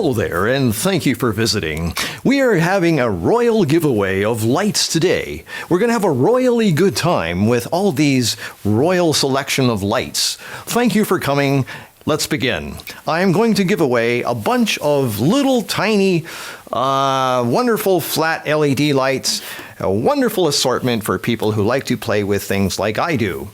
Hello there, and thank you for visiting. We are having a royal giveaway of lights today. We're going to have a royally good time with all these royal selection of lights. Thank you for coming. Let's begin. I'm going to give away a bunch of little tiny, wonderful flat LED lights, a wonderful assortment for people who like to play with things like I do.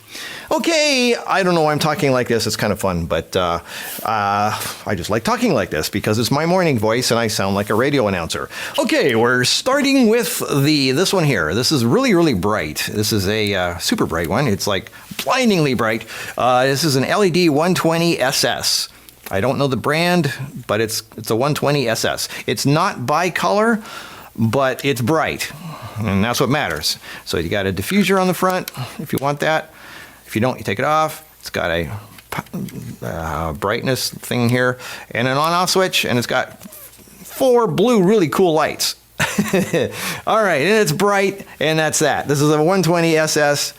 Okay, I don't know why I'm talking like this. It's kind of fun, but I just like talking like this because it's my morning voice and I sound like a radio announcer. Okay, we're starting with this one here. This is really, really bright. This is a super bright one. It's like blindingly bright. This is an LED 120 SS. I don't know the brand, but it's a 120 SS. It's not bicolor, but it's bright, and that's what matters. So you got a diffuser on the front if you want that. If you don't, you take it off. It's got a brightness thing here and an on-off switch, and it's got 4 blue really cool lights. All right, and it's bright, and that's that. This is a 120 SS,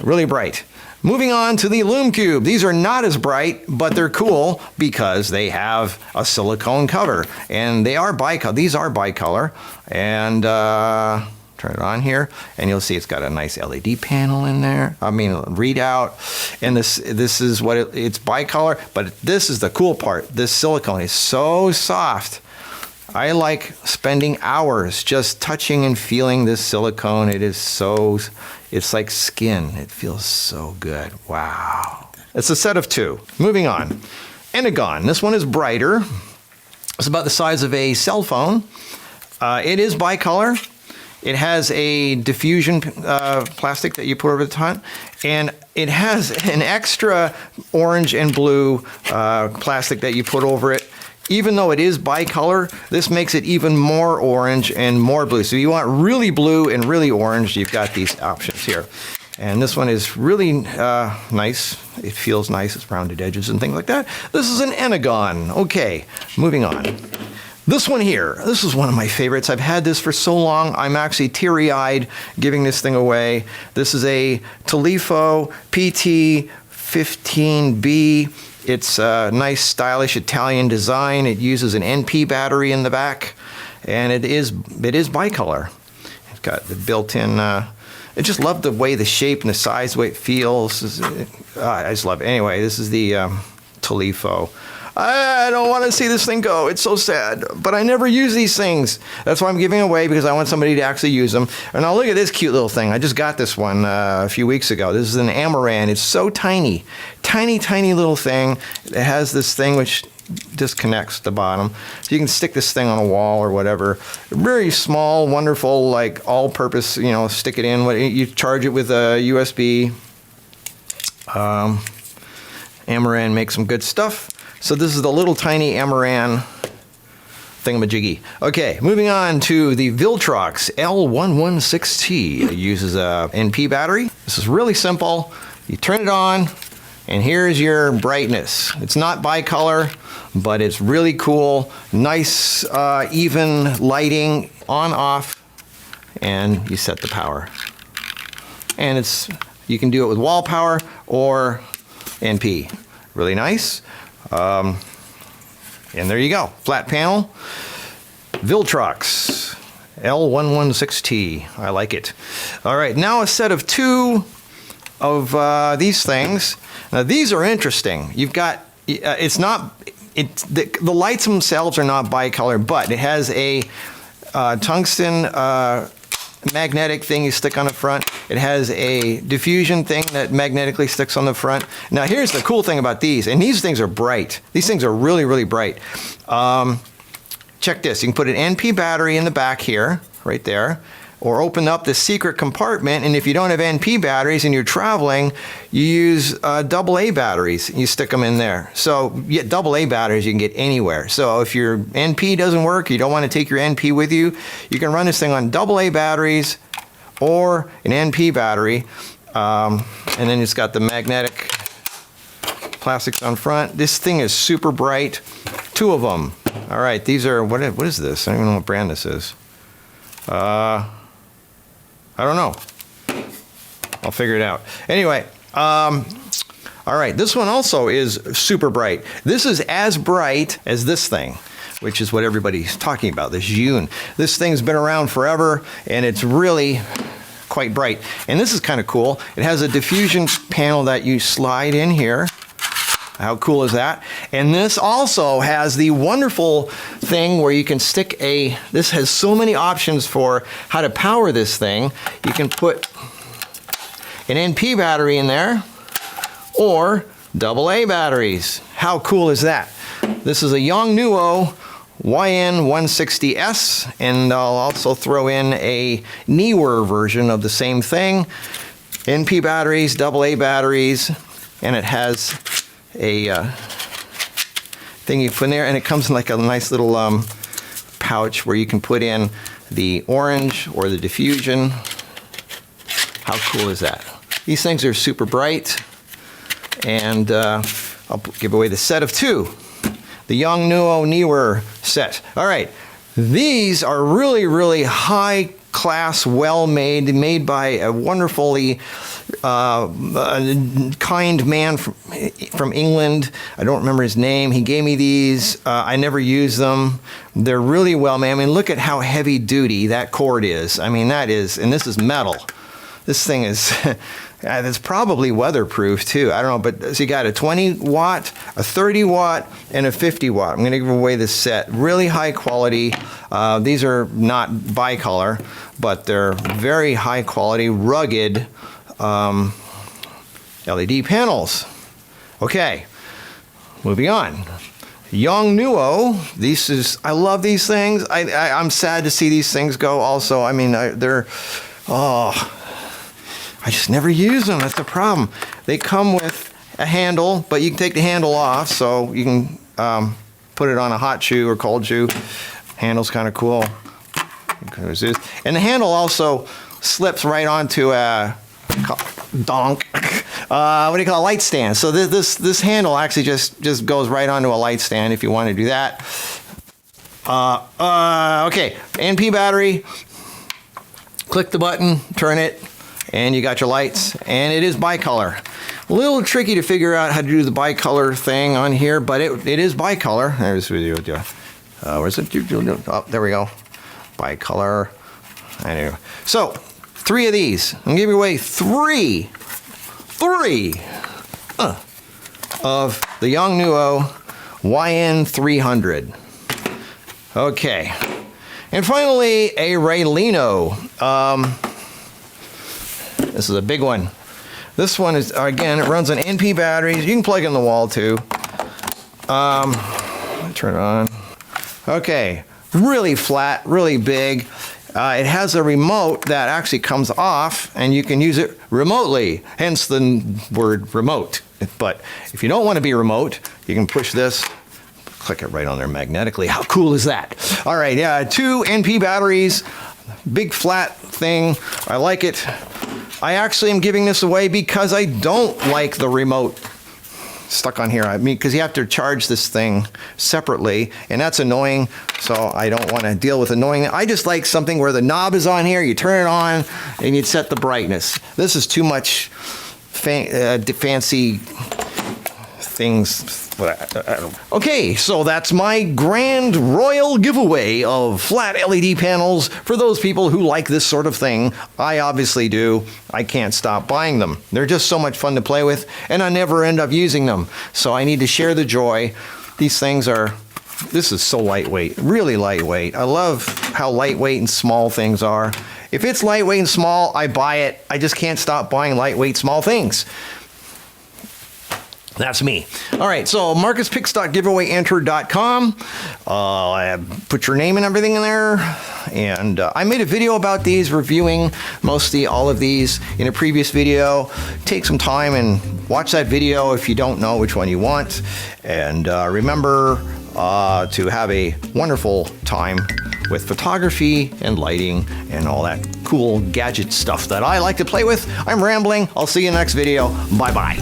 really bright. Moving on to the Loom Cube. These are not as bright, but they're cool because they have a silicone cover, and they are bicolor. These are bicolor, and turn it on here, and you'll see it's got a nice LED panel in there. I mean, readout, and this is what it's bicolor. But this is the cool part. This silicone is so soft. I like spending hours just touching and feeling this silicone. It's like skin. It feels so good. Wow. It's a set of 2. Moving on. Enagon. This one is brighter. It's about the size of a cell phone. It is bicolor. It has a diffusion plastic that you put over the top, and it has an extra orange and blue plastic that you put over it. Even though it is bicolor, this makes it even more orange and more blue. So you want really blue and really orange, you've got these options here. And this one is really nice. It feels nice. It's rounded edges and things like that. This is an Enagon. Okay, moving on. This one here, this is one of my favorites. I've had this for so long, I'm actually teary-eyed giving this thing away. This is a Telefo PT15B. It's a nice, stylish Italian design. It uses an NP battery in the back, and it is bicolor. It's got the built-in, I just love the way the shape and the size, the way it feels. I just love it. Anyway, this is the Telefo. I don't want to see this thing go. It's so sad. But I never use these things. That's why I'm giving away, because I want somebody to actually use them. And now look at this cute little thing. I just got this one a few weeks ago. This is an Amaran. It's so tiny. Tiny, tiny little thing. It has this thing which disconnects the bottom. So you can stick this thing on a wall or whatever. Very small, wonderful, like all-purpose, stick it in. You charge it with a USB. Amaran makes some good stuff. So this is the little tiny Amaran thingamajiggy. Okay, moving on to the Viltrox L116T. It uses a NP battery. This is really simple. You turn it on, and here's your brightness. It's not bicolor, but it's really cool. Nice, even lighting, on, off, and you set the power. And you can do it with wall power or NP. Really nice. And there you go, flat panel, Viltrox L116T. I like it. All right, now a set of 2 of these things. Now these are interesting. You've got the lights themselves are not bicolor, but it has a tungsten magnetic thing you stick on the front. It has a diffusion thing that magnetically sticks on the front. Now here's the cool thing about these, and these things are bright. These things are really, really bright. Check this. You can put an NP battery in the back here, right there, or open up the secret compartment, and if you don't have NP batteries and you're traveling, you use AA batteries. You stick them in there. So you get AA batteries you can get anywhere. So if your NP doesn't work, you don't want to take your NP with you, you can run this thing on AA batteries or an NP battery, and then it's got the magnetic plastics on front. This thing is super bright. 2 of them. All right, these are, what is this? I don't even know what brand this is. I don't know. I'll figure it out. Anyway, all right, this one also is super bright. This is as bright as this thing. which is what everybody's talking about, this Yun. This thing's been around forever, and it's really quite bright. And this is kind of cool. It has a diffusion panel that you slide in here. How cool is that? And this also has the wonderful thing where you can stick this has so many options for how to power this thing. You can put an NP battery in there or AA batteries. How cool is that? This is a Yongnuo YN160S, and I'll also throw in a newer version of the same thing. NP batteries, AA batteries, and it has a thing you put in there, and it comes in like a nice little pouch where you can put in the orange or the diffusion. How cool is that? These things are super bright, and I'll give away the set of 2. The Yongnuo newer set. All right, these are really, really high class, well made, made by a wonderfully kind man from England. I don't remember his name. He gave me these. I never use them. They're really well made. I mean, look at how heavy duty that cord is. I mean, that is, and this is metal. This thing is, it's probably weatherproof too. I don't know, but so you got a 20 watt, a 30 watt, and a 50 watt. I'm going to give away this set. Really high quality. These are not bicolor, but they're very high quality, rugged LED panels. Okay, moving on. Yongnuo, I love these things. I'm sad to see these things go also. I mean, I just never use them. That's the problem. They come with a handle, but you can take the handle off, so you can put it on a hot shoe or cold shoe. Handle's kind of cool. And the handle also slips right onto a donk. What do you call a light stand? So this handle actually just goes right onto a light stand if you want to do that. Okay, NP battery. Click the button, turn it, and you got your lights, and it is bicolor. A little tricky to figure out how to do the bicolor thing on here, but it is bicolor. There's video. Where's it? Oh, there we go. Bicolor. Anyway, so 3 of these. I'm giving away three of the Yongnuo YN300. Okay, and finally a Raylino. This is a big one. This one is, again, it runs on NP batteries. You can plug it in the wall too. Turn it on. Okay, really flat, really big. It has a remote that actually comes off, and you can use it remotely, hence the word remote. But if you don't want to be remote, you can push this, click it right on there magnetically. How cool is that? All right, yeah, 2 NP batteries, big flat thing. I like it. I actually am giving this away because I don't like the remote stuck on here. I mean, because you have to charge this thing separately, and that's annoying, so I don't want to deal with annoying. I just like something where the knob is on here, you turn it on, and you set the brightness. This is too much fancy things. Okay, so that's my grand royal giveaway of flat LED panels for those people who like this sort of thing. I obviously do. I can't stop buying them. They're just so much fun to play with, and I never end up using them. So I need to share the joy. These things are, this is so lightweight, really lightweight. I love how lightweight and small things are. If it's lightweight and small, I buy it. I just can't stop buying lightweight, small things. That's me. All right, so marcuspicks.giveawayenter.com. Put your name and everything in there. And I made a video about these, reviewing mostly all of these in a previous video. Take some time and watch that video if you don't know which one you want. And remember to have a wonderful time with photography and lighting and all that cool gadget stuff that I like to play with. I'm rambling. I'll see you in the next video. Bye-bye.